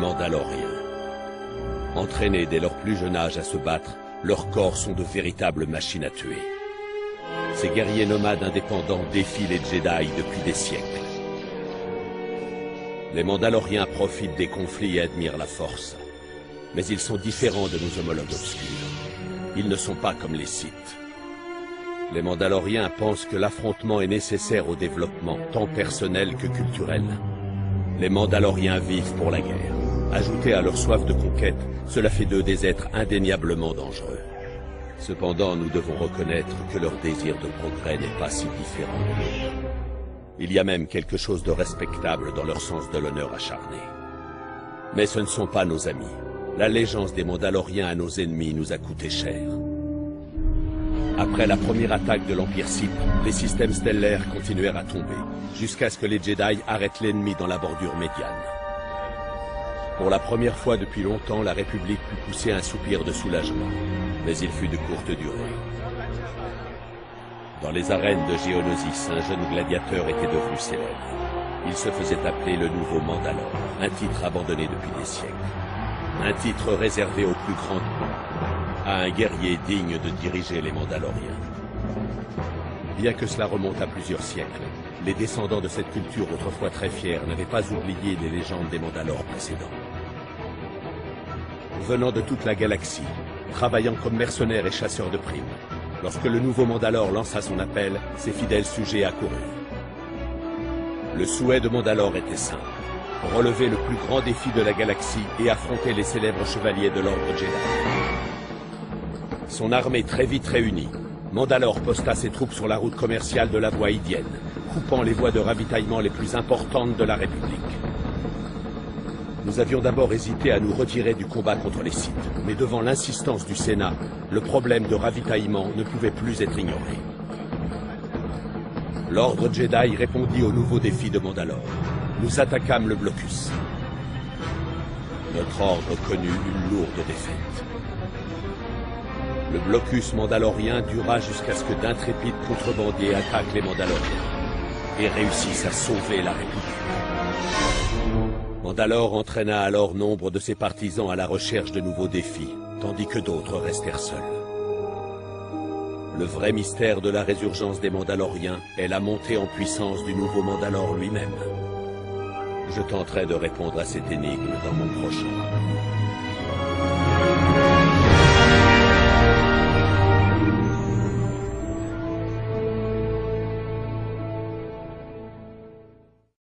Mandaloriens. Entraînés dès leur plus jeune âge à se battre, leurs corps sont de véritables machines à tuer. Ces guerriers nomades indépendants défient les Jedi depuis des siècles. Les Mandaloriens profitent des conflits et admirent la force. Mais ils sont différents de nos homologues obscurs. Ils ne sont pas comme les Sith. Les Mandaloriens pensent que l'affrontement est nécessaire au développement, tant personnel que culturel. Les Mandaloriens vivent pour la guerre. Ajouté à leur soif de conquête, cela fait d'eux des êtres indéniablement dangereux. Cependant, nous devons reconnaître que leur désir de progrès n'est pas si différent de nous. Il y a même quelque chose de respectable dans leur sens de l'honneur acharné. Mais ce ne sont pas nos amis. L'allégeance des Mandaloriens à nos ennemis nous a coûté cher. Après la première attaque de l'Empire Sith, les systèmes stellaires continuèrent à tomber, jusqu'à ce que les Jedi arrêtent l'ennemi dans la bordure médiane. Pour la première fois depuis longtemps, la République put pousser un soupir de soulagement, mais il fut de courte durée. Dans les arènes de Géonosis, un jeune gladiateur était devenu célèbre. Il se faisait appeler le Nouveau Mandalore, un titre abandonné depuis des siècles. Un titre réservé aux plus grands, à un guerrier digne de diriger les Mandaloriens. Bien que cela remonte à plusieurs siècles, les descendants de cette culture autrefois très fière n'avaient pas oublié les légendes des Mandalores précédents. Venant de toute la galaxie, travaillant comme mercenaires et chasseurs de primes, lorsque le nouveau Mandalore lança son appel, ses fidèles sujets accoururent. Le souhait de Mandalore était simple: relever le plus grand défi de la galaxie et affronter les célèbres chevaliers de l'Ordre Jedi. Son armée très vite réunie, Mandalore posta ses troupes sur la route commerciale de la voie Hydienne, coupant les voies de ravitaillement les plus importantes de la République. Nous avions d'abord hésité à nous retirer du combat contre les Sith, mais devant l'insistance du Sénat, le problème de ravitaillement ne pouvait plus être ignoré. L'Ordre Jedi répondit au nouveau défi de Mandalore. Nous attaquâmes le blocus. Notre ordre connut une lourde défaite. Le blocus mandalorien dura jusqu'à ce que d'intrépides contrebandiers attaquent les Mandaloriens et réussissent à sauver la République. Mandalore entraîna alors nombre de ses partisans à la recherche de nouveaux défis, tandis que d'autres restèrent seuls. Le vrai mystère de la résurgence des Mandaloriens est la montée en puissance du nouveau Mandalore lui-même. Je tenterai de répondre à cette énigme dans mon prochain rapport.